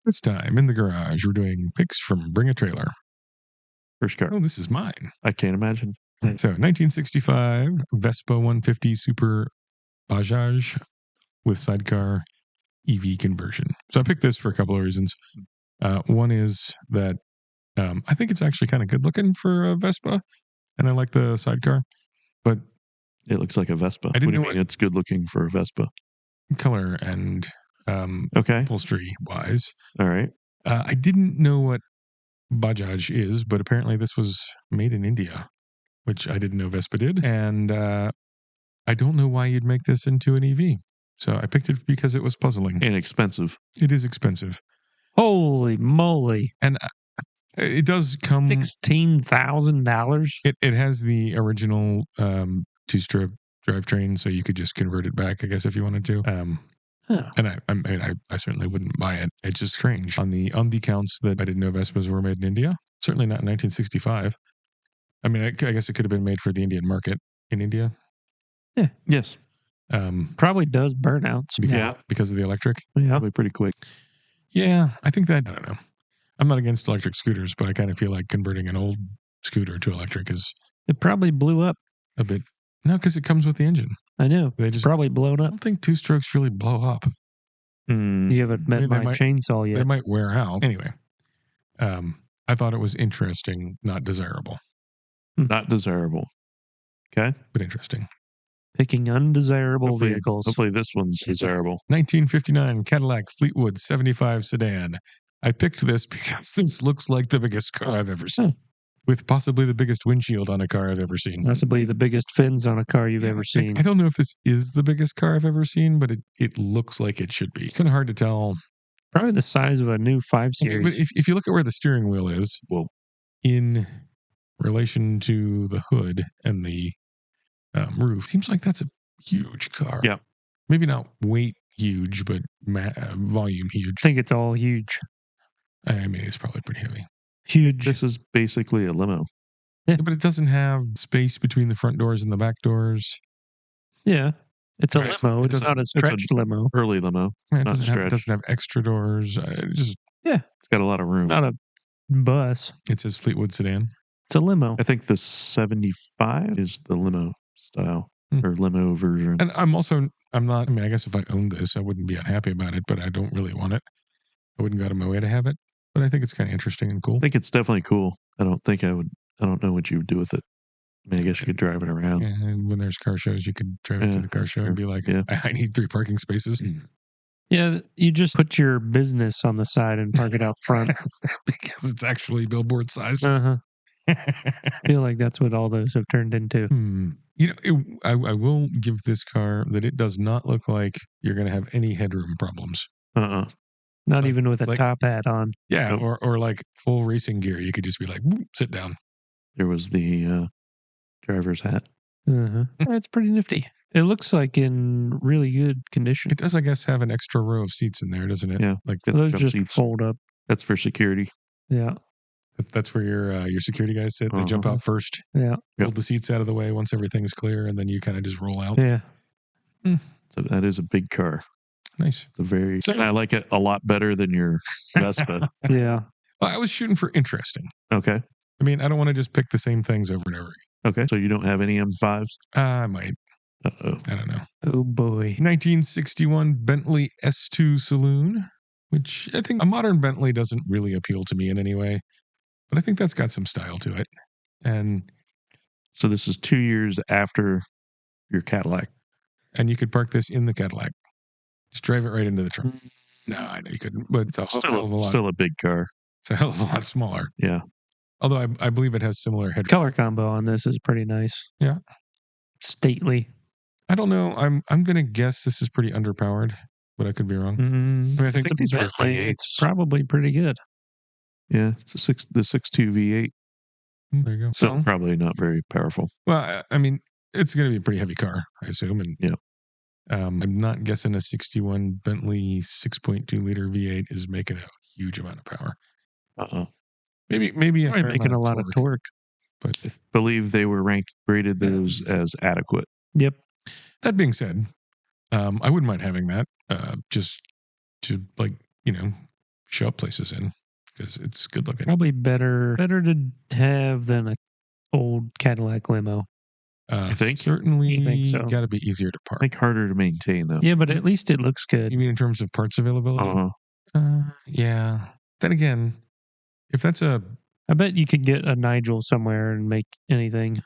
This time in the garage, we're doing picks from Bring a Trailer. First car. Oh, this is mine. I can't imagine. So 1965 Vespa 150 Super Bajaj with sidecar EV conversion. So I picked this for a couple of reasons. One is that I think it's actually kind of good looking for a Vespa, and I like the sidecar. But it looks like a Vespa. I didn't what do you mean it's good looking for a Vespa? Color and upholstery wise. All right. I didn't know what Bajaj is, but apparently this was made in India, which I didn't know Vespa did. And I don't know why you'd make this into an EV. So I picked it because it was puzzling. And expensive. It is expensive. Holy moly. And it does come... $16,000? It has the original two-stroke drivetrain, so you could just convert it back, I guess, if you wanted to. And I certainly wouldn't buy it. It's just strange. On the counts that I didn't know Vespas were made in India, certainly not in 1965. I mean, I guess it could have been made for the Indian market in India. Yeah. Yes. Probably does burnouts. Because of the electric. Yeah. Probably pretty quick. Yeah, I think that, I don't know. I'm not against electric scooters, but I kind of feel like converting an old scooter to electric is... It probably blew up. A bit. No, because it comes with the engine. I know. They just probably blown I up. don't think two-strokes really blow up. You haven't met my chainsaw yet. They might wear out. Anyway, I thought it was interesting, not desirable. Not desirable. Okay. But interesting. Picking undesirable vehicles. Hopefully this one's desirable. 1959 Cadillac Fleetwood 75 sedan. I picked this because this looks like the biggest car I've ever seen. With possibly the biggest windshield on a car I've ever seen. Possibly the biggest fins on a car you've ever seen. I don't know if this is the biggest car I've ever seen, but it looks like it should be. It's kind of hard to tell. Probably the size of a new 5 Series. But if you look at where the steering wheel is, well, in relation to the hood and the roof, seems like that's a huge car. Yeah. Maybe not weight huge, but volume huge. I think it's all huge. I mean, it's probably pretty heavy. Huge. This is basically a limo. Yeah, but it doesn't have space between the front doors and the back doors. Yeah. It's a Right. limo. It's not a stretched limo. Early limo. Yeah, it doesn't have extra doors. It's got a lot of room. Not a bus. It says Fleetwood sedan. It's a limo. I think the 75 is the limo style or limo version. And I'm not, I mean, I guess if I owned this, I wouldn't be unhappy about it, but I don't really want it. I wouldn't go out of my way to have it, but I think it's kind of interesting and cool. I think it's definitely cool. I don't know what you would do with it. I mean, I guess you could drive it around. Yeah, and when there's car shows, you could drive it to the car show and be like, I need 3 parking spaces. Yeah, you just put your business on the side and park it out front. Because it's actually billboard size. Uh-huh. I feel like that's what all those have turned into. You know, I will give this car that it does not look like you're going to have any headroom problems. Not even with a top hat on. Yeah, nope. or like full racing gear. You could just be like, sit down. There was the driver's hat. That's pretty nifty. It looks like in really good condition. It does, I guess, have an extra row of seats in there, doesn't it? Yeah, like those just seats. Fold up. That's for security. Yeah. That's where your security guys sit. They jump out first. Yeah. Hold the seats out of the way once everything's clear, and then you kind of just roll out. Yeah. So that is a big car. Nice. It's and I like it a lot better than your Vespa. Yeah. Well, I was shooting for interesting. Okay. I mean, I don't want to just pick the same things over and over again. Okay. So you don't have any M5s? I might. Uh-oh. I don't know. Oh, boy. 1961 Bentley S2 Saloon, which I think a modern Bentley doesn't really appeal to me in any way. But I think that's got some style to it. And so this is 2 years after your Cadillac. And you could park this in the Cadillac. Just drive it right into the trunk. No, I know you couldn't, but it's still a big car. It's a hell of a lot smaller. Yeah. Although I believe it has similar head. Color combo on this is pretty nice. Yeah. Stately. I don't know. I'm going to guess this is pretty underpowered, but I could be wrong. I mean, I think these are V8s. It's probably pretty good. Yeah, it's the 6.2 V8. There you go. So probably not very powerful. Well, I mean, it's going to be a pretty heavy car, I assume. And yeah. I'm not guessing a 61 Bentley 6.2 liter V8 is making a huge amount of power. Maybe making a lot of torque. But I believe they were rated those as adequate. Yep. That being said, I wouldn't mind having that just to show up places in because it's good looking. Probably better to have than a old Cadillac limo. You think? Certainly I think so. got to be easier to park. I think harder to maintain though. Yeah, but at least it looks good. You mean in terms of parts availability? Yeah. Then again, if that's a I bet you could get a Nigel somewhere and make anything.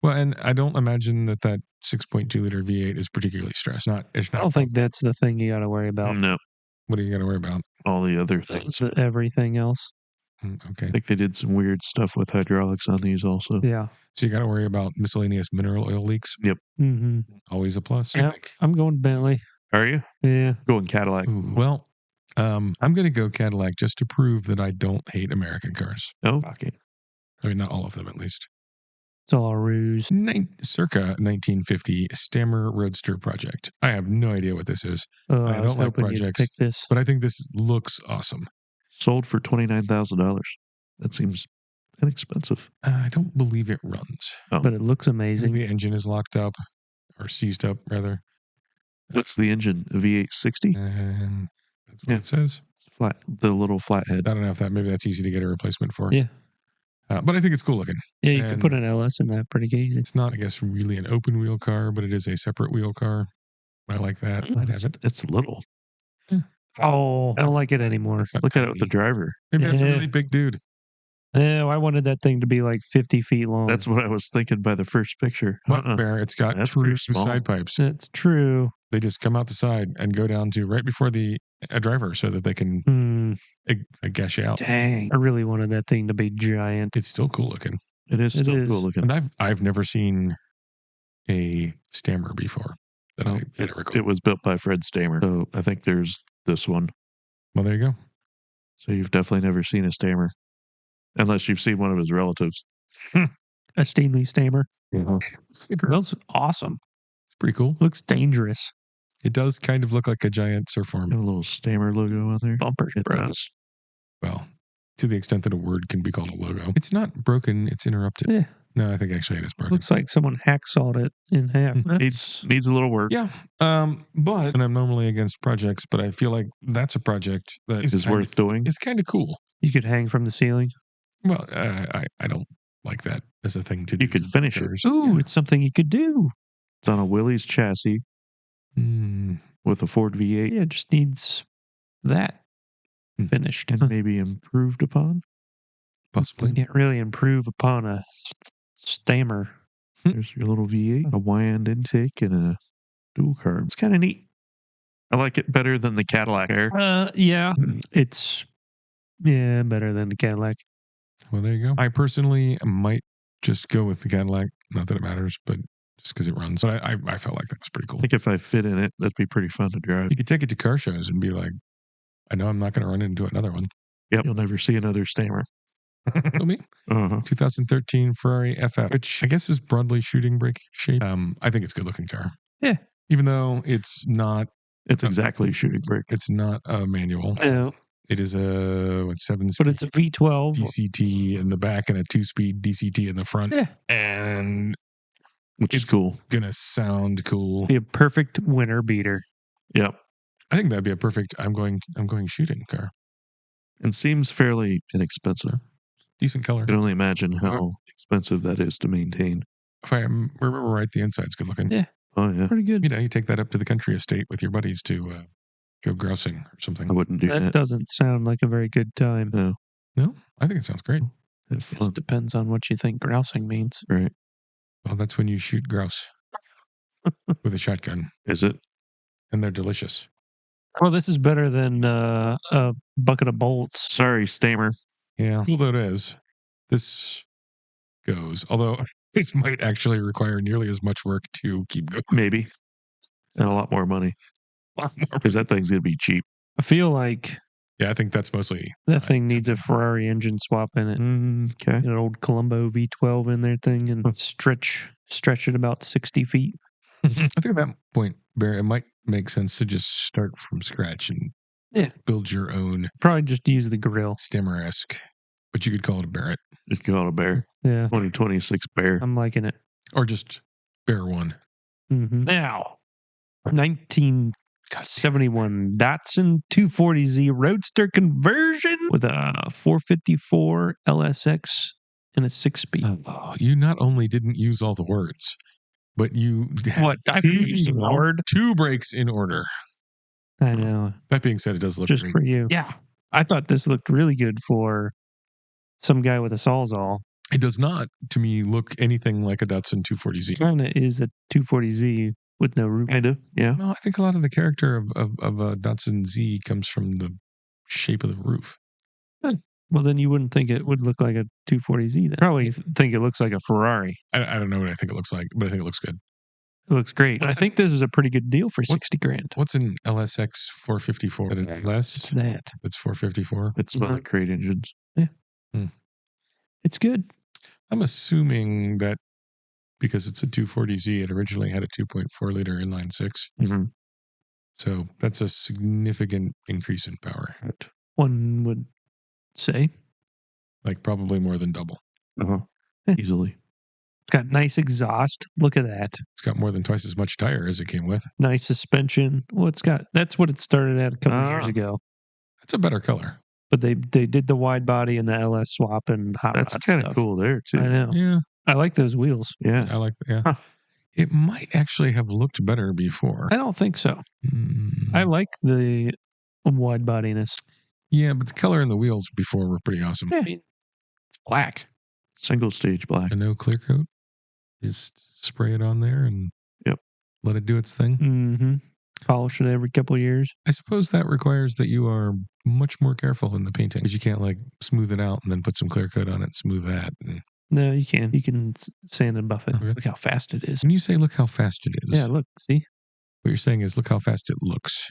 well, and I don't imagine that 6.2 liter V8 is particularly stressed. It's not. I don't think that's the thing you got to worry about. No, What are you got to worry about? all the other things. Everything else. Okay. I think they did some weird stuff with hydraulics on these also. Yeah. So you got to worry about miscellaneous mineral oil leaks. Yep. Mm-hmm. Always a plus. I Yeah, think. I'm going Bentley. Are you? Yeah. Going Cadillac. Ooh, well, I'm going to go Cadillac just to prove that I don't hate American cars. Oh, okay. I mean, not all of them, at least. It's all a ruse. Circa 1950 Stammer Roadster project. I have no idea what this is. I don't like hoping you'd projects. pick this. But I think this looks awesome. Sold for $29,000. That seems inexpensive. I don't believe it runs. Oh. But it looks I think amazing. the engine is locked up or seized up, rather. What's the engine? A V8 60? And that's what it says. Flat, the little flathead. I don't know if maybe that's easy to get a replacement for. Yeah. But I think it's cool looking. Yeah, you And could put an LS in that pretty easy. It's not, I guess, really an open wheel car, but it is a separate wheel car. I like that. I'd have it. It's little. Oh, I don't like it anymore. It's not Look at it with the tiny. driver. Maybe that's a Yeah. really big dude. No, I wanted that thing to be like 50 feet long. That's what I was thinking by the first picture. But Bear, it's got That's true pretty small. side pipes. That's true. They just come out the side and go down to right before a driver so that they can gash out. Dang. I really wanted that thing to be giant. It's still cool looking. It is It still is. cool looking. And I've never seen a Stammer before that I ever recall. It was built by Fred Stammer. So I think there's this one. Well, there you go. So you've definitely never seen a Stammer. Unless you've seen one of his relatives. A Stanley Stammer. Yeah. That's awesome. It's pretty cool. Looks dangerous. It does kind of look like a giant surf Got a form. little Stammer logo on there. Bumpers, It bro. does. Well, to the extent that a word can be called a logo. It's not broken, it's interrupted. Yeah. No, I think actually it is broken. Looks like someone hacksawed it in half. That's, Needs a little work. Yeah. But, and I'm normally against projects, but I feel like that's a project that Is worth doing. It's kind of cool. you could hang from the ceiling. Well, I don't like that as a thing to do. You could finish it. Ooh, it's something you could do. It's on a Willys chassis with a Ford V8 Yeah, it just needs that finished. and maybe improved upon. Possibly. You can't really improve upon a Stammer. There's your little V8, a Y-end intake, and a dual carb. It's kind of neat. I like it better than the Cadillac Air. Yeah, it's better than the Cadillac. Well, there you go. I personally might just go with the Cadillac. Not that it matters, but just because it runs. But I felt like that was pretty cool. I think if I fit in it, that'd be pretty fun to drive. You could take it to car shows and be like, I know I'm not going to run into another one. Yep. You'll never see another Stammer. Feel me? 2013 Ferrari FF, which I guess is broadly shooting brake shape. I think it's a good looking car. Yeah. Even though it's not. It's exactly shooting brake. It's not a manual. Yeah, It is a 7-speed. but it's a V12. DCT in the back and a 2-speed DCT in the front. Yeah. And Which is cool. gonna sound cool. Be a perfect winter beater. Yep. I think that'd be a perfect I'm going shooting car. And seems fairly inexpensive. Decent color. I can only imagine how expensive that is to maintain. If I remember right, the inside's good looking. Yeah. Oh, yeah. Pretty good. You know, you take that up to the country estate with your buddies to go grousing or something. I wouldn't do That that. doesn't sound like a very good time. No. No, I think it sounds great. Have It fun. depends on what you think grousing means. Right. Well, that's when you shoot grouse with a shotgun, Is it? and they're delicious. Well, this is better than a bucket of bolts. Sorry, Stammer. Yeah, although it is, this goes. Although this might actually require nearly as much work to keep going. Maybe. And a lot more money. Because that thing's going to be cheap. I feel like Yeah, I think that's mostly. that thing needs a Ferrari engine swap in it. Okay. An old Colombo V12 in there thing and stretch it about 60 feet. I think at that point, Barry, it might make sense to just start from scratch and build your own Probably just use the grill. Stammer-esque, but you could call it a Barrett Just call it a bear. Yeah, 2026 bear. I'm liking it. or just Bear One. Now, 19 71 Datsun 240Z Roadster conversion with a 454 LSX and a 6-speed. Oh, you not only didn't use all the words, but you What? I used the word. 2 brakes in order. I know. That being said, it does look Just great. for you. Yeah. I thought this looked really good for some guy with a Sawzall. It does not, to me, look anything like a Datsun 240Z. Kind of is a 240Z with no roof. Kind of, yeah. No, I think a lot of the character of a Datsun Z comes from the shape of the roof. Well, then you wouldn't think it would look like a 240Z then. Probably think it looks like a Ferrari. I don't know what I think it looks like, but I think it looks good. It looks great. I think this is a pretty good deal for 60 grand. What's an LSX454? Is it less? It's that. It's 454. It's one of the crate engines. It's good. I'm assuming that because it's a 240Z, it originally had a 2.4 liter inline 6. Mm-hmm. So that's a significant increase in power. One would say. Like probably more than double. Uh-huh. Easily. It's got nice exhaust. Look at that. It's got more than twice as much tire as it came with. Nice suspension. Well, that's what it started at a couple of years ago. That's a better color. But they did the wide body and the LS swap and hot rod That's kind of cool there, too. I know. Yeah. I like those wheels. Yeah. I like that. Yeah. Huh. It might actually have looked better before. I don't think so. Mm. I like the wide bodiness. Yeah, but the color in the wheels before were pretty awesome. Yeah. It's black. Single stage black. And no clear coat. Just spray it on there and let it do its thing. Mm-hmm. Polish it every couple of years. I suppose that requires that you are much more careful in the painting because you can't like smooth it out and then put some clear coat on it, smooth that. And No, you can. You can sand and buff it. Okay. Look how fast it is. when you say, look how fast it is, Yeah, look. See? what you're saying is, look how fast it looks.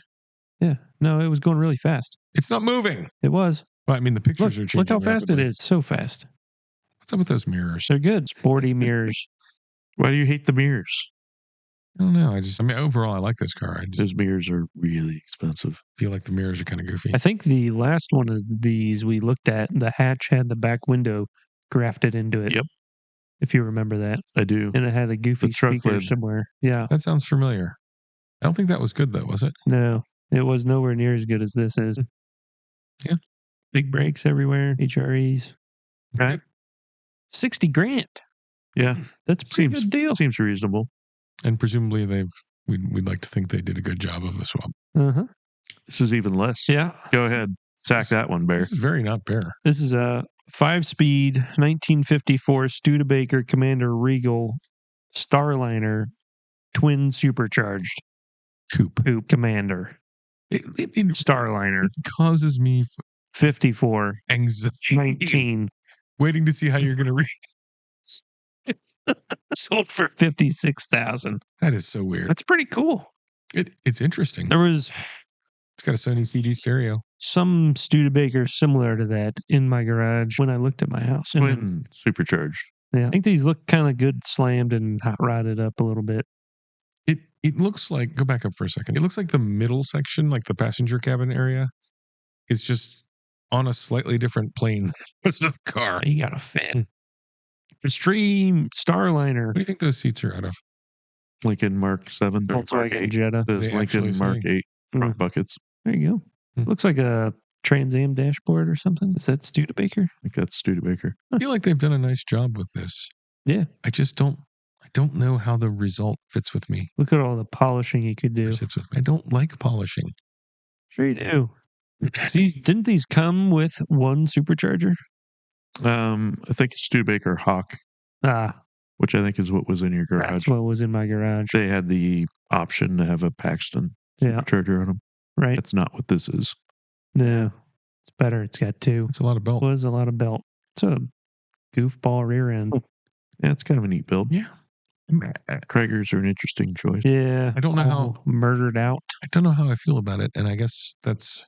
Yeah. No, it was going really fast. It's not moving. It was. Well, I mean, the pictures are changing. Look how fast rapidly. it is. So fast. What's up with those mirrors? They're good. Sporty mirrors. Why do you hate the mirrors? I don't know. I mean, overall, I like this car. I just Those mirrors are really expensive. feel like the mirrors are kind of goofy. I think the last one of these we looked at, the hatch had the back window grafted into it. Yep. If you remember that. I do. And it had a goofy The truck speaker lid. somewhere. Yeah. That sounds familiar. I don't think that was good, though, was it? No, it was nowhere near as good as this is. Yeah. Big brakes everywhere. HREs. Right. 60 grand. Yeah. That's a pretty Seems good deal. Seems reasonable. And presumably, we'd like to think they did a good job of the swap. Uh-huh. This is even less. Yeah. Go ahead. Sack that one, Bear. This is very not Bear. This is a 5-speed 1954 Studebaker Commander Regal Starliner twin supercharged Coupe. Commander It Starliner causes me 54 anxiety 19 waiting to see how you're going to read. sold for 56,000. That is so weird. That's pretty cool. It's interesting. There was It's got a Sony CD stereo. some Studebaker similar to that in my garage when I looked at my house. And Twin supercharged. yeah, I think these look kind of good slammed and hot rodded up a little bit. It looks like, go back up for a second. It looks like the middle section, like the passenger cabin area, is just on a slightly different plane as the car. You got a fan. Extreme Starliner. What do you think those seats are out of? Lincoln Mark 7. Or Mark Volkswagen 8. Jetta. Those They actually Lincoln Mark say. 8 front buckets. There you go. Hmm. Looks like a Trans Am dashboard or something. Is that Studebaker? I think that's Studebaker. I feel like they've done a nice job with this. Yeah. I don't know how the result fits with me. Look at all the polishing you could do. Or sits with me. I don't like polishing. Sure you do. Didn't these come with one supercharger? I think it's Studebaker Hawk, Ah, which I think is what was in your garage. that's what was in my garage. They had the option to have a Paxton Yeah, charger on them. right. That's not what this is. No, it's better. It's got two. It's a lot of belt. Was a lot of belt. It's a goofball rear end. Yeah, it's kind of a neat build. Yeah. Krager's are an interesting choice. Yeah. I don't know how- all murdered out. I don't know how I feel about it, and I guess that's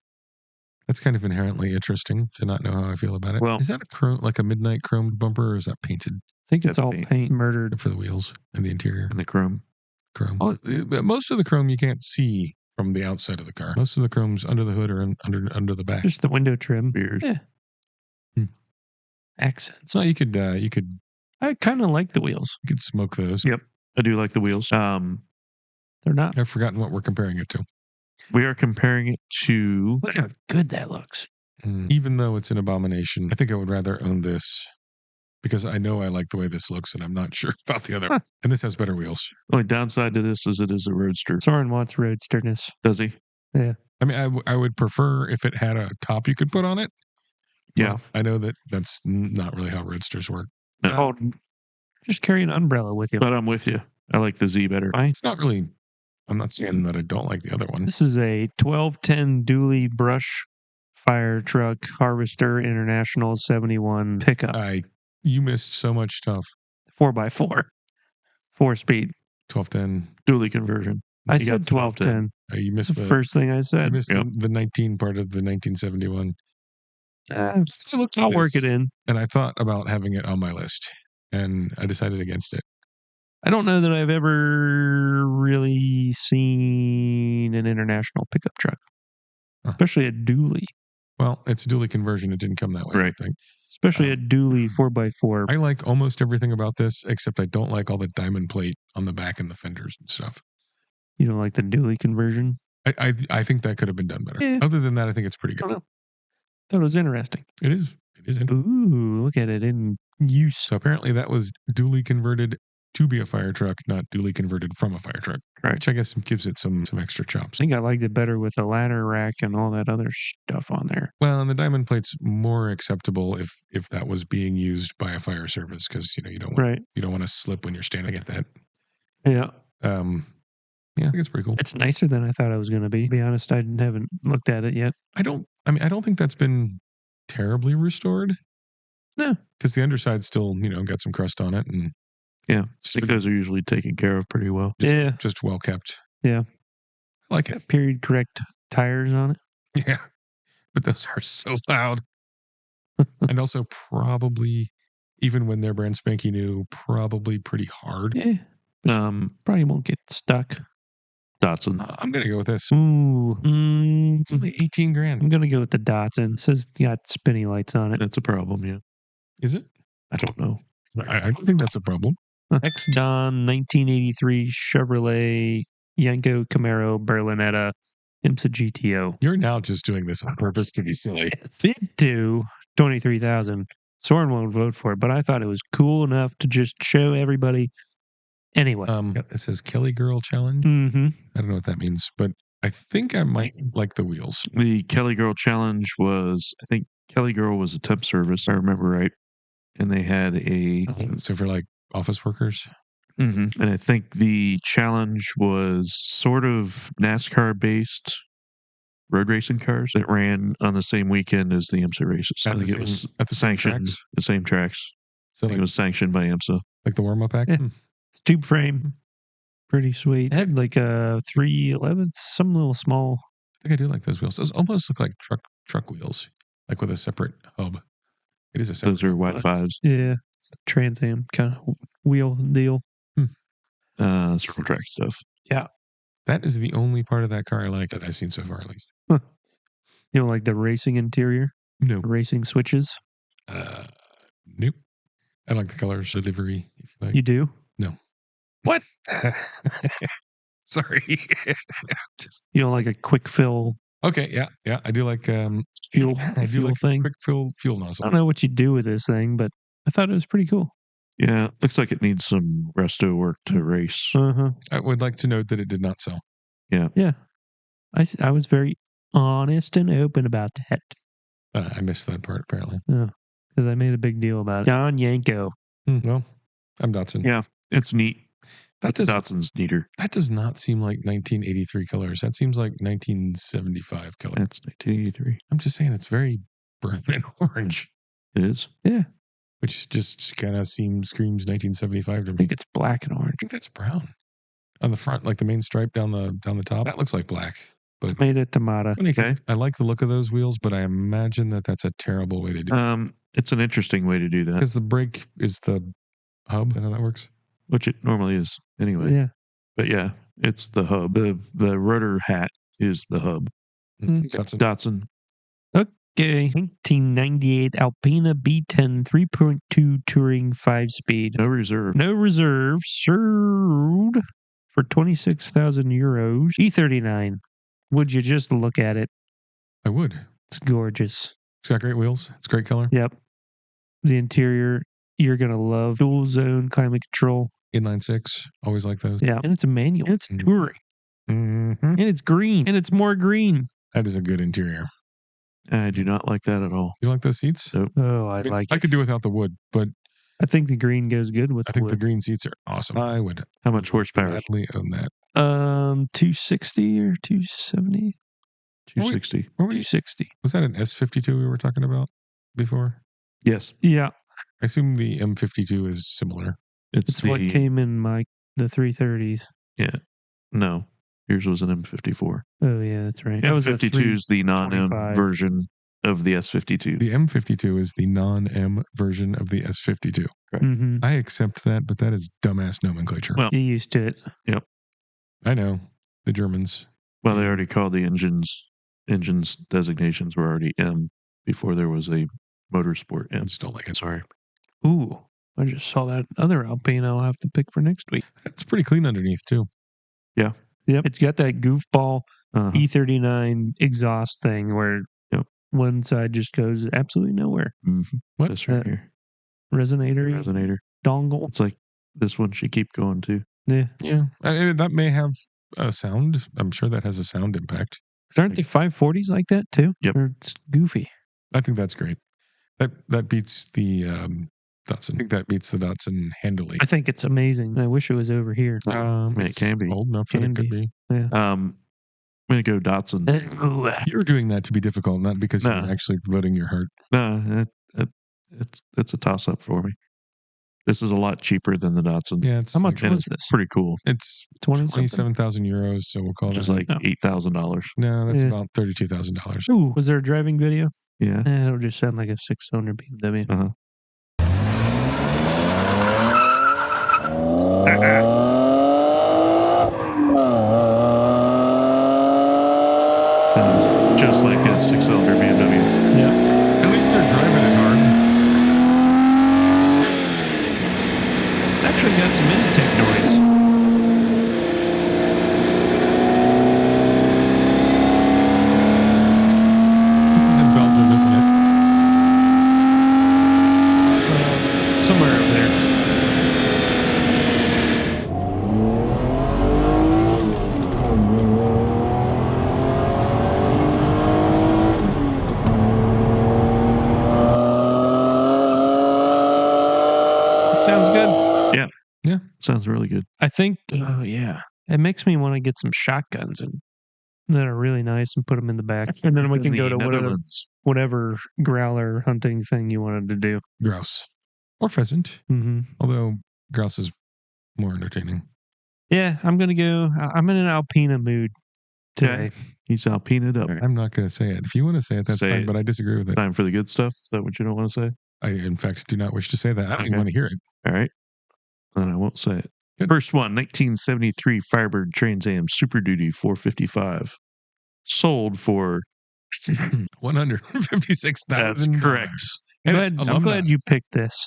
kind of inherently interesting to not know how I feel about it. Well- Is that a chrome, like a midnight chromed bumper, or is that painted I think it's That's all paint. paint murdered. for the wheels and the interior And the chrome. chrome? But most of the chrome you can't see from the outside of the car. Most of the chrome's under the hood or under the back. Just the window trim. Beers. Yeah. Hmm. Accents. So you could I kind of like the wheels. smoke those. Yep. I do like the wheels. They're not. I've forgotten what we're comparing it to. We are comparing it to... Look how good that looks. Even though it's an abomination, I think I would rather own this because I know I like the way this looks and I'm not sure about the other. And this has better wheels. Only downside to this is it is a Roadster. Soren wants roadsterness. Does he? Yeah. I mean, I would prefer if it had a top you could put on it. Yeah. I know that that's not really how Roadsters work. Oh, just carry an umbrella with you. But I'm with you. I like the Z better. Fine. It's not really, I'm not saying that I don't like the other one. This is a 1210 dually brush fire truck harvester international 71 pickup. You missed so much stuff. 4x4. 4-speed. 1210. Dually conversion. I You said got 1210. You missed The first thing I you said. missed the 19 part of the 1971. I'll work it in. And I thought about having it on my list, and I decided against it. I don't know that I've ever really seen an international pickup truck, especially a dually. Well, it's a dually conversion. It didn't come that way, Right. I think. Especially a dually 4x4. I like almost everything about this, except I don't like all the diamond plate on the back and the fenders and stuff. You don't like the dually conversion? I think that could have been done better. Yeah. Other than that, I think it's pretty I don't good. know. Thought it was interesting. It is. Ooh, look at it in use. So apparently that was dually converted to be a fire truck, not dually converted from a fire truck. Right. Which I guess gives it some extra chops. I think I liked it better with the ladder rack and all that other stuff on there. Well, and the diamond plate's more acceptable if that was being used by a fire service, because you don't want to slip when you're standing at that. Yeah. Yeah, I think it's pretty cool. It's nicer than I thought it was going to be. To be honest, I haven't looked at it yet. I don't think that's been terribly restored. No. Because the underside's still, got some crust on it. And yeah, I think those are usually taken care of pretty well. Just well kept. Yeah. I like it. Period correct tires on it. Yeah. But those are so loud. And also probably, even when they're brand spanky new, probably pretty hard. Yeah. Probably won't get stuck. Datsun. I'm going to go with this. Ooh. It's only 18 grand. I'm going to go with the Datsun. It says you got spinny lights on it. That's a problem, yeah. Is it? I don't know. I don't think that's a problem. Ex-Don 1983 Chevrolet Yenko Camaro Berlinetta IMSA GTO. You're now just doing this on purpose to be silly. It do 23,000. Soren won't vote for it, but I thought it was cool enough to just show everybody. Anyway, it says Kelly Girl Challenge. Mm-hmm. I don't know what that means, but I think I might like the wheels. The Kelly Girl Challenge was, I think Kelly Girl was a temp service, if I remember right. And they had a... So for like office workers? Mm-hmm. And I think the challenge was sort of NASCAR-based road racing cars that ran on the same weekend as the IMSA races. I think it was at the sanctioned, the same tracks. So I think it was sanctioned by IMSA. Like the warm-up pack? Yeah. Tube frame. Pretty sweet. It had like a 311, some little small. I think I do like those wheels. Those almost look like truck wheels, like with a separate hub. It is a separate. Those are wide fives. Yeah. Trans Am kind of wheel deal. Circle track stuff. Yeah. That is the only part of that car I like that I've seen so far, at least. Huh. You know, like the racing interior? No. Racing switches? Nope. I like the colors, the livery. If you like. You do? No. What? Sorry. You know, like a quick fill. Okay, yeah. I do like fuel. I do like thing. Quick fuel nozzle. I don't know what you do with this thing, but I thought it was pretty cool. Yeah, looks like it needs some resto work to race. Uh-huh. I would like to note that it did not sell. Yeah. I was very honest and open about that. I missed that part apparently. Yeah, because I made a big deal about it. John Yenko. Well, I'm Datsun. Yeah, it's neat. Datsun's neater. That does not seem like 1983 colors. That seems like 1975 colors. That's 1983. I'm just saying it's very brown and orange. It is. Yeah. Which just kind of screams 1975 to me. I think it's black and orange. I think that's brown. On the front, like the main stripe down the top. That looks like black. But Tomato, tomato. Okay. I like the look of those wheels, but I imagine that's a terrible way to do it. It's an interesting way to do that. Because the brake is the hub. How that works? Which it normally is anyway. Yeah. But yeah, it's the hub. The rotor hat is the hub. Datsun. Okay. 1998 Alpina B10 3.2 Touring 5-speed. No reserve. No reserve. Served for 26,000 euros. E39. Would you just look at it? I would. It's gorgeous. It's got great wheels. It's great color. Yep. The interior, you're going to love. Dual zone climate control. Inline 6. Always like those. Yeah. And it's a manual. And it's touring. Mm-hmm. And it's green. And it's more green. That is a good interior. I do not like that at all. You like those seats? Nope. Oh, I I mean, like I it. could do without the wood, but I think the green goes good with I think wood. the green seats are awesome. I would How much horsepower? gladly own that. 260 or 270? 260. Were we, 260. was that an S52 we were talking about before? Yes. Yeah. I assume the M52 is similar. It's what came in the 330s. No. Yours was an M54. Oh, yeah, that's right. That was a M52 is the non-M 325. version of the S52. The M52 is the non-M version of the S52. Mm-hmm. I accept that, but that is dumbass nomenclature. Well- Get used to it. I know. The Germans. Well, they already called the engines designations were already M before there was a motorsport M. I just don't like it. Sorry. Ooh, I just saw that other Alpine I'll have to pick for next week. It's pretty clean underneath, too. Yep. It's got that goofball Uh-huh. E39 exhaust thing where one side just goes absolutely nowhere. Mm-hmm. What? This right here. Resonator dongle. It's like this one should keep going too. Yeah. Yeah. That may have a sound. I'm sure that has a sound impact. Aren't they 540s like that too? Yep. Or it's goofy. I think that's great. That beats the Datsun. I think that beats the Datsun handily. I think it's amazing. I wish it was over here. mean, it It's can be. old enough that Can it could be. I'm going to go Datsun. You were doing that to be difficult, not because you No. were actually voting your heart. No, it's a toss-up for me. This is a lot cheaper than the Datsun. Yeah, it's How much And was it's this? pretty cool. It's 27,000. €27,000, so we'll call Which that is like $8,000. no, that's Yeah. about $32,000. Ooh, was there a driving video? Yeah. It'll just sound like a 6-cylinder BMW. Uh-huh. Sounds just like a 6-cylinder BMW. At least they're driving it hard. It's actually got some intake noise. This is in Belgium, isn't it? Somewhere up there. It sounds good. Sounds really good. I think, it makes me want to get some shotguns and that are really nice and put them in the back. And then we can go to whatever growler hunting thing you wanted to do. Grouse or pheasant, Mm-hmm. although grouse is more entertaining. Yeah, I'm going to go. I'm in an Alpina mood today. Okay. He's Alpine it up. I'm not going to say it. If you want to say it, that's Say fine, it. but I disagree with it. Time for the good stuff. Is that what you don't want to say? I, in fact, do not wish to say that. I don't even Okay. want to hear it. All right. Then I won't say it. Good. First one, 1973 Firebird Trans Am Super Duty 455. Sold for. $156,000. That's correct. I'm glad you picked this.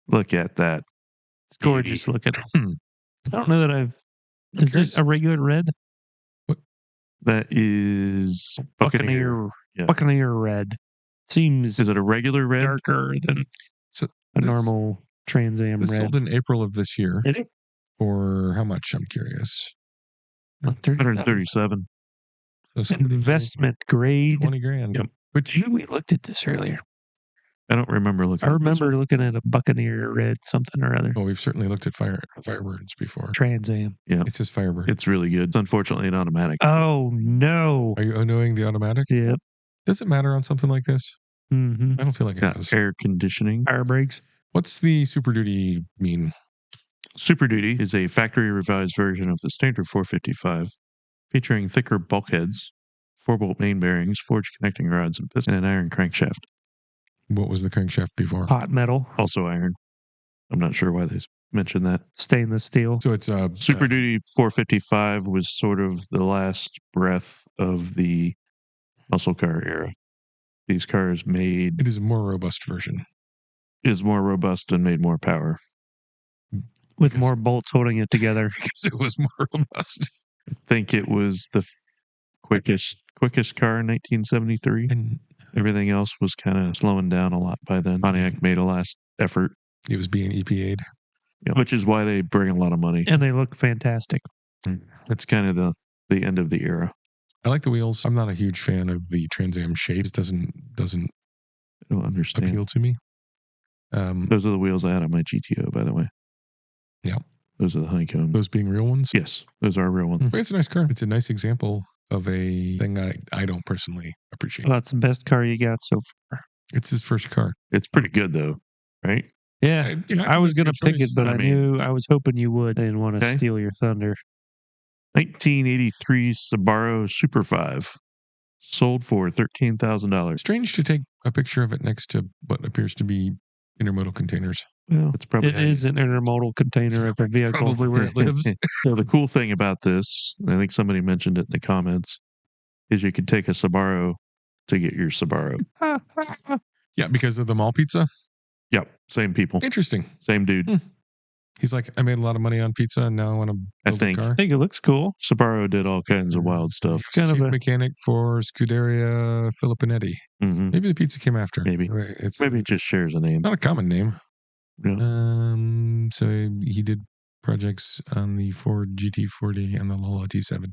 Look at that. It's gorgeous looking. I don't know that I've. Is this a regular red? That is Buccaneer. Yeah. Buccaneer red. Seems Is it a regular red? darker than So a this- normal Trans Am This red. sold in April of this year. Did it? For how much? I'm curious. 137. So somebody paid Investment grade. 20 grand. Yep. Which We looked at this earlier. I don't remember looking. I at this remember looking at a Buccaneer red something or other. well, we've certainly looked at Firebirds before. Trans Am. It says Firebird. It's really good. It's unfortunately an automatic. Oh no. Are you knowing the automatic? Yep. Does it matter on something like this? Mm-hmm. I don't feel like it Got does. air conditioning. Fire brakes. What's the Super Duty mean? Super Duty is a factory revised version of the standard 455, featuring thicker bulkheads, 4-bolt main bearings, forged connecting rods and piston, and an iron crankshaft. What was the crankshaft before? Hot metal. Also iron. I'm not sure why they mentioned that. Stainless steel. So it's Super Duty 455 was sort of the last breath of the muscle car era. These cars It is a more robust version. is more robust and made more power. With Yes. more bolts holding it together. Because it was more robust. I think it was the quickest car in 1973. And Everything else was kind of slowing down a lot by then. Pontiac made a last effort. it was being EPA'd. Which is why they bring a lot of money. And they look fantastic. That's kind of the end of the era. I like the wheels. I'm not a huge fan of the Trans Am shape. It doesn't I don't understand. appeal to me. Those are the wheels I had on my GTO, by the way. Yeah. Those are the honeycomb. Those being real ones? Yes, those are real ones. But it's a nice car. It's a nice example of a thing I don't personally appreciate. Well, that's the best car you got so far. It's his first car. It's pretty good, though, right? Yeah. I was going to pick it, but I mean, was hoping you would. I didn't want to steal your thunder. 1983 Subaru Super 5 sold for $13,000. Strange to take a picture of it next to what appears to be intermodal containers. Well, it's probably It is an intermodal container of a vehicle. Probably where it lives. So the cool thing about this, I think somebody mentioned it in the comments, is you could take a Subaru to get your Subaru. Yeah, because of the mall pizza? Yep, same people. Interesting. Same dude. He's like, I made a lot of money on pizza and now I want to build a car. I think it looks cool. Subaru did all kinds of wild stuff. He was chief mechanic for Scuderia Filippinetti. Mm-hmm. Maybe the pizza came after. Maybe it just shares a name. Not a common name. Yeah. So he did projects on the Ford GT40 and the Lola T70.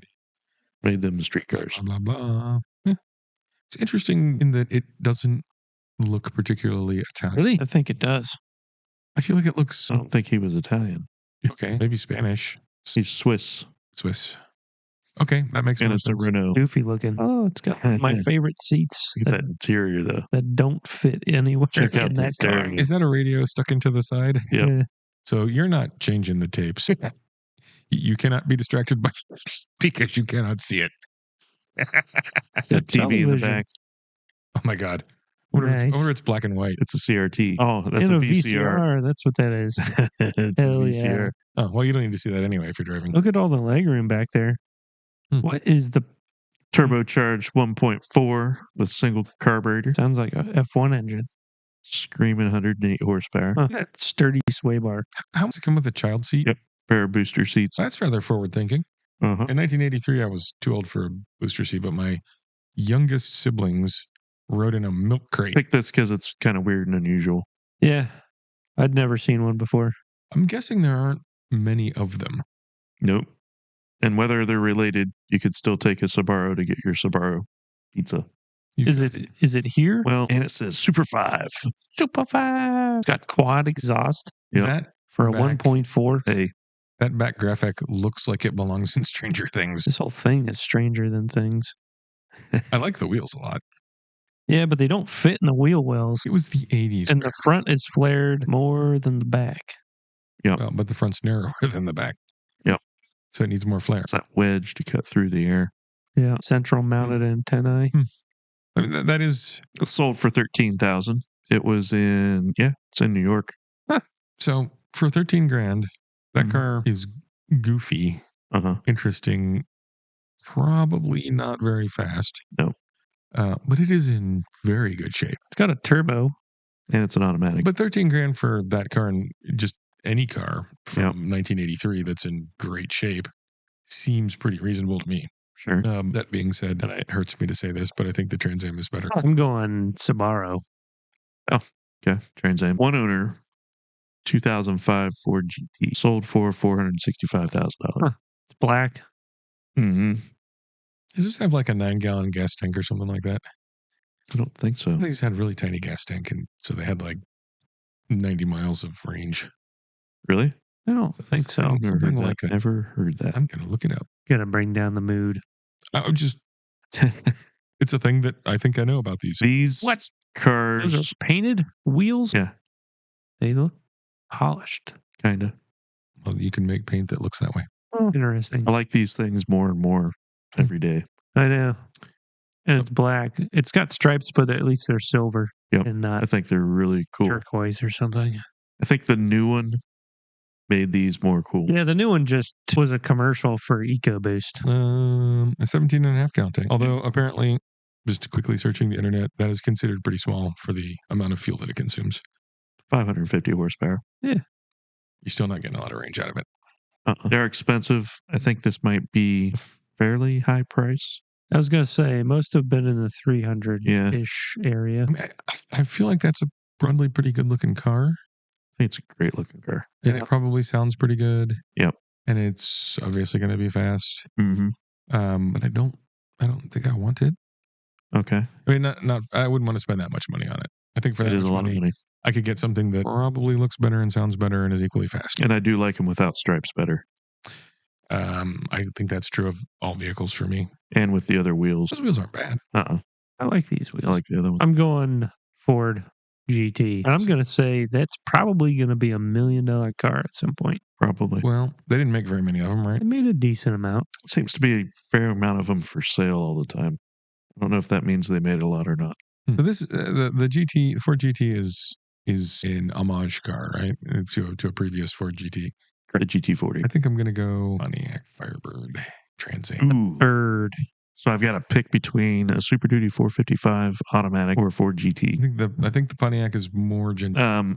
Made them street cars. Blah, blah, blah. Yeah. It's interesting in that it doesn't look particularly Italian. Really? I think it does. I feel like it looks... I don't think he was Italian. Okay, maybe Spanish. He's Swiss. Okay, that makes and more it's sense. a Renault. Goofy looking. Oh, it's got my favorite seats. Look at that interior, though. That don't fit anywhere Check out in the that car. stereo. Is that a radio stuck into the side? Yep. Yeah. So you're not changing the tapes. You cannot be distracted by because you cannot see it. The TV in the television. back. Oh my God. Nice. I wonder it's black and white. It's a CRT. Oh, that's And a VCR. That's what that is. It's Hell a VCR. Oh, well, you don't need to see that anyway if you're driving. Look at all the legroom back there. What is the... Turbocharged 1.4 with single carburetor. Sounds like a F1 engine. Screaming 108 horsepower. That sturdy sway bar. How does it come with a child seat? Yep. Pair of booster seats. That's rather forward thinking. Uh-huh. In 1983, I was too old for a booster seat, but my youngest siblings rode in a milk crate. Pick this because it's kind of weird and unusual. Yeah. I'd never seen one before. I'm guessing there aren't many of them. Nope. And whether they're related, you could still take a Subaru to get your Subaru pizza. Is it here? Well, and it says Super 5. Super 5. It's got quad exhaust. Yep. That for a back, 1.4. Hey. That back graphic looks like it belongs in Stranger Things. This whole thing is Stranger Than Things. I like the wheels a lot. Yeah, but they don't fit in the wheel wells. It was the 80s. And the front is flared more than the back. Yeah. Well, but the front's narrower than the back. Yep. So it needs more flare. It's that wedge to cut through the air. Yeah. Central mounted antennae. I mean, that is... It sold for $13,000. It was it's in New York. Huh. So for $13,000, that car is goofy, interesting, probably not very fast. No. But it is in very good shape. It's got a turbo. And it's an automatic. But $13,000 for that car, and just any car from 1983 that's in great shape, seems pretty reasonable to me. Sure. That being said, and it hurts me to say this, but I think the Trans Am is better. I'm going Subaru. Oh, okay. Trans Am. One owner, 2005 Ford GT. Sold for $465,000. It's black. Mm-hmm. Does this have like a 9-gallon gas tank or something like that? I don't think so. I think these had a really tiny gas tank, and so they had like 90 miles of range. Really? I don't think so. Something like that. Never heard that. I'm going to look it up. Gotta bring down the mood. I would just... It's a thing that I think I know about these. These cars... Those are painted wheels? Yeah. They look polished. Kind of. Well, you can make paint that looks that way. Oh, interesting. I like these things more and more every day. I know. And it's black. It's got stripes, but at least they're silver. Yep. And not I think they're really cool. turquoise or something. I think the new one made these more cool. Yeah, the new one just was a commercial for EcoBoost. A 17.5 gallon tank. Although apparently, just quickly searching the internet, that is considered pretty small for the amount of fuel that it consumes. 550 horsepower. Yeah. You're still not getting a lot of range out of it. They're expensive. I think this might be a fairly high price. I was going to say, most have been in the 300-ish area. I mean, I feel like that's a broadly pretty good looking car. I think it's a great looking car. And it probably sounds pretty good. Yep. And it's obviously going to be fast. Mm-hmm. But I don't think I want it. Okay. I mean, not. I wouldn't want to spend that much money on it. I think for that much money, I could get something that probably looks better and sounds better and is equally fast. And I do like them without stripes better. I think that's true of all vehicles for me. And with the other wheels. Those wheels aren't bad. I like these wheels. I like the other one. I'm going Ford GT. And I'm going to say that's probably going to be $1 million car at some point. Probably. Well, they didn't make very many of them, right? They made a decent amount. Seems to be a fair amount of them for sale all the time. I don't know if that means they made a lot or not. But this the Ford GT is an homage car, right? To a previous Ford GT. The GT40. I think I'm gonna go Pontiac Firebird Trans Am. Ooh. Bird. So I've got to pick between a Super Duty 455 automatic or a Ford GT. I think the Pontiac is more I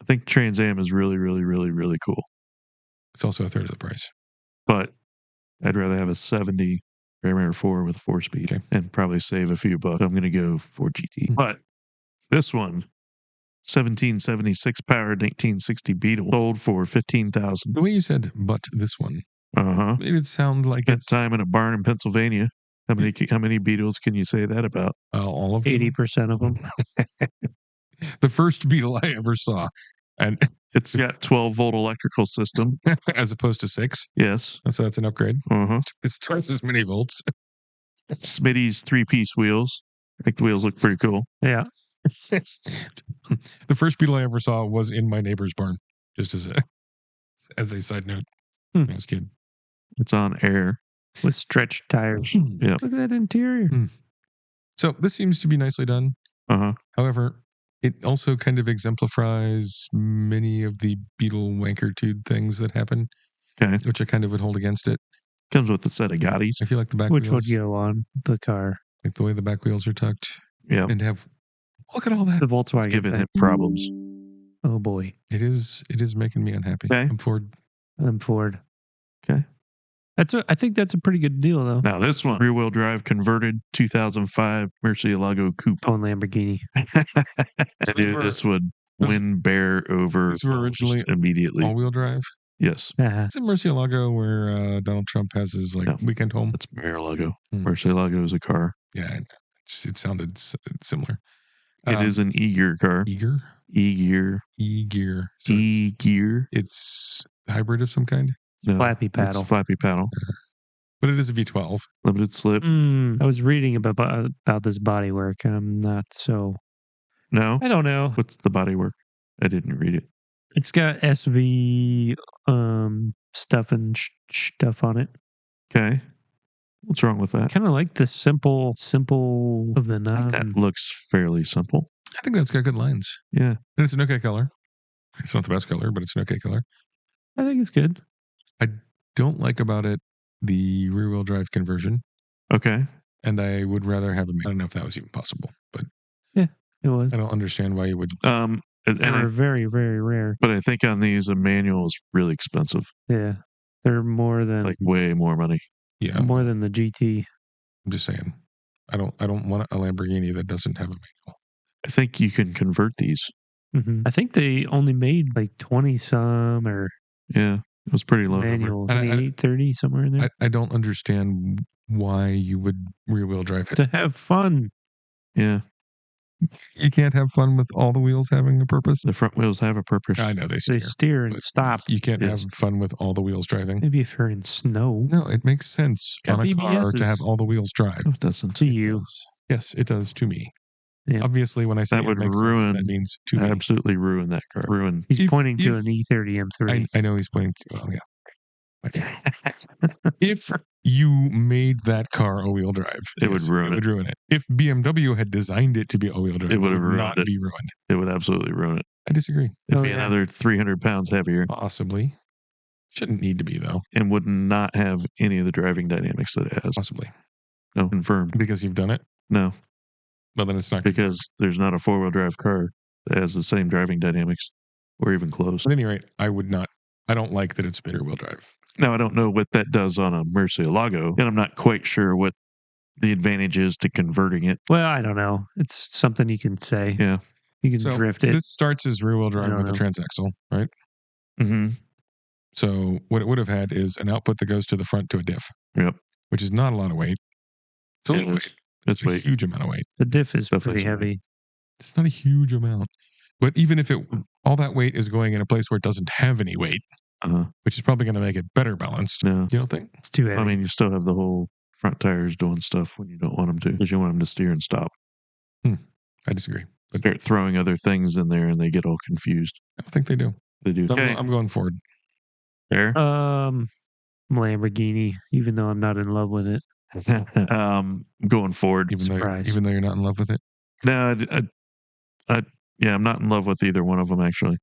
think Trans Am is really, really, really, really cool. It's also a third of the price. But I'd rather have a 70 Ram 4 with a 4-speed and probably save a few bucks. So I'm going to go Ford GT. But this one, 1776 powered 1960 Beetle, sold for $15,000. The way you said, but this one, made it sound like it's time in a barn in Pennsylvania. How many Beetles can you say that about? All of them. 80% of them. The first Beetle I ever saw, and it's got 12-volt electrical system as opposed to 6. Yes, so that's an upgrade. It's twice as many volts. Smitty's 3-piece wheels. I think the wheels look pretty cool. Yeah. The first Beetle I ever saw was in my neighbor's barn, just as a side note. When I was a kid. It's on air with stretched tires. Yeah. Look at that interior. So this seems to be nicely done. However, it also kind of exemplifies many of the Beetle wankertude things that happen, which I kind of would hold against it. Comes with a set of Gottis. I feel like the back Which wheels would go on the car. like the way the back wheels are tucked. Yeah. And look at all that. The Volkswagen. It's giving it problems. Oh boy. It is making me unhappy. Okay. I'm Ford. Okay. I think that's a pretty good deal though. Now this one, rear-wheel drive converted 2005 Murcielago Coupe. Oh, Lamborghini. And this would win Bear over originally immediately. All-wheel drive? Yes. Is it Murcielago where Donald Trump has his weekend home? It's Murcielago. Murcielago is a car. Yeah, it sounded similar. It is an E-gear car. E-gear? E-gear. E-gear. So E-gear. It's a hybrid of some kind? No, flappy paddle. It's flappy paddle. But it is a V12. Limited slip. I was reading about this bodywork. I'm not so... No? I don't know. What's the bodywork? I didn't read it. It's got SV stuff and stuff on it. Okay. What's wrong with that? Kind of like the simple of the knob. That looks fairly simple. I think that's got good lines. Yeah. And it's an okay color. It's not the best color, but it's an okay color. I think it's good. I don't like about it the rear-wheel drive conversion. Okay. And I would rather have I don't know if that was even possible, but yeah, it was. I don't understand why you would. And they're very, very rare. But I think on these, a manual is really expensive. Yeah. They're more than way more money. Yeah. More than the GT. I'm just saying. I don't want a Lamborghini that doesn't have a manual. I think you can convert these. I think they only made like 20 some or it was pretty low. Manual 28, 30 somewhere in there. I don't understand why you would rear-wheel drive it. To have fun. Yeah. You can't have fun with all the wheels having a purpose. The front wheels have a purpose. I know they steer and stop. You can't have fun with all the wheels driving. Maybe if you're in snow. No, it makes sense on a car to have all the wheels drive. No, it doesn't. To you. Yes, it does to me. Yeah. Obviously, when I say that would makes ruin, sense, that means to me. Absolutely ruin that car. Ruin. He's pointing to an E30 M3. I know he's pointing to. Oh yeah. If you made that car all-wheel drive, it would ruin it. If BMW had designed it to be all-wheel drive, it would have not be ruined. It would absolutely ruin it. I disagree. It'd be another 300 pounds heavier. Possibly. Shouldn't need to be, though. And would not have any of the driving dynamics that it has. Possibly. No, confirmed. Because you've done it? No. Well, then it's not. Because there's not a four-wheel drive car that has the same driving dynamics or even close. At any rate, I don't like that it's rear-wheel drive. Now, I don't know what that does on a Murcielago, and I'm not quite sure what the advantages to converting it. Well, I don't know. It's something you can say. Yeah. You can So drift it. this starts as rear wheel drive don't with a know. transaxle, right? Mm-hmm. So what it would have had is an output that goes to the front to a diff. Yep. Which is not a lot of weight. It's a little weight. It's a huge amount of weight. The diff is Definitely pretty some heavy. It's not a huge amount. But even if all that weight is going in a place where it doesn't have any weight, which is probably going to make it better balanced. No. You don't think? It's too heavy. I mean, you still have the whole front tires doing stuff when you don't want them to, because you want them to steer and stop. I disagree. But Start throwing other things in there and they get all confused. I don't think they do. They do. Okay. I'm going Ford. There. Lamborghini, even though I'm not in love with it. Going Ford. Even though you're not in love with it? No, I'm not in love with either one of them, actually.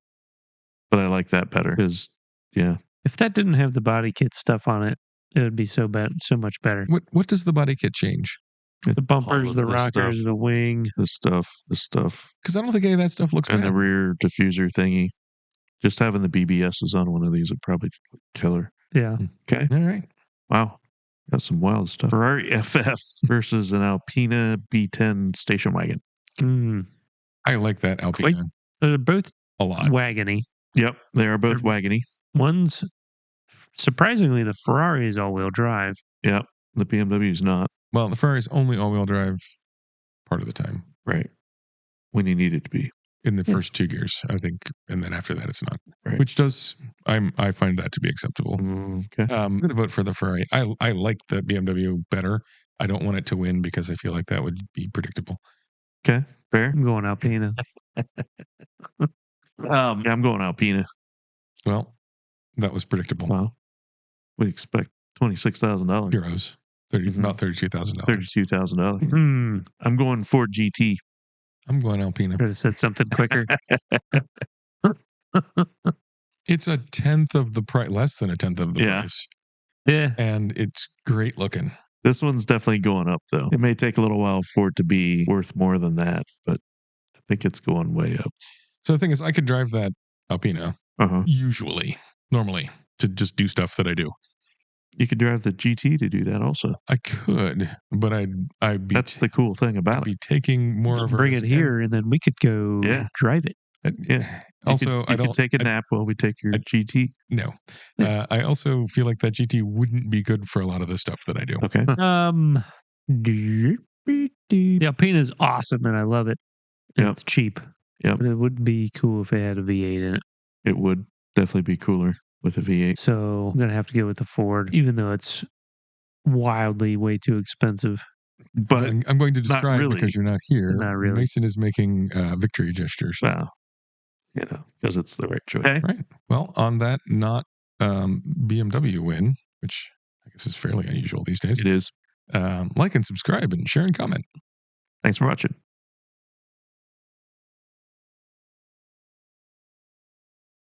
But I like that better because, if that didn't have the body kit stuff on it, it would be so much better. What does the body kit change? The bumpers, the rockers, the wing, the stuff. Because I don't think any of that stuff looks and bad. the rear diffuser thingy. Just having the BBSs on one of these would probably killer. Yeah. Okay. All right. Wow. Got some wild stuff. Ferrari FF versus an Alpina B10 station wagon. I like that Alpina. They're both a lot. Wagony. Yep. They are both wagony. One's surprisingly the Ferrari is all-wheel drive. Yep. The BMW is not. Well, the Ferrari is only all-wheel drive part of the time. Right. When you need it to be. In the first 2 gears, I think, and then after that, it's not. Right. Which I find that to be acceptable. Okay. I'm going to vote for the Ferrari. I like the BMW better. I don't want it to win because I feel like that would be predictable. Okay, fair. I'm going Alpina. I'm going Alpina. Well, that was predictable. Wow. What do you expect? $26,000 euros. About $32,000. $32,000. I'm going Ford GT. I'm going Alpina. Could have said something quicker. It's a tenth of the price, less than a tenth of the price. Yeah. And it's great looking. This one's definitely going up, though. It may take a little while for it to be worth more than that, but I think it's going way up. So the thing is, I could drive that Alpina normally, to just do stuff that I do. You could drive the GT to do that also. I could, but I'd be... That's the cool thing about it. I'd be taking more of a bring it here, and then we could go drive it. Yeah. Also, I don't take a nap while we take your GT. No. I also feel like that GT wouldn't be good for a lot of the stuff that I do. Okay. The Alpina is awesome, and I love it. And it's cheap. Yeah. But it would be cool if it had a V8 in it. It would definitely be cooler with a V8. So I'm going to have to go with the Ford, even though it's wildly way too expensive. But I'm going to describe because you're not here. Not really. Mason is making victory gestures. Wow. Because it's the right choice. Okay. Right. Well, on that not BMW win, which I guess is fairly unusual these days. It is. Like and subscribe and share and comment. Thanks for watching.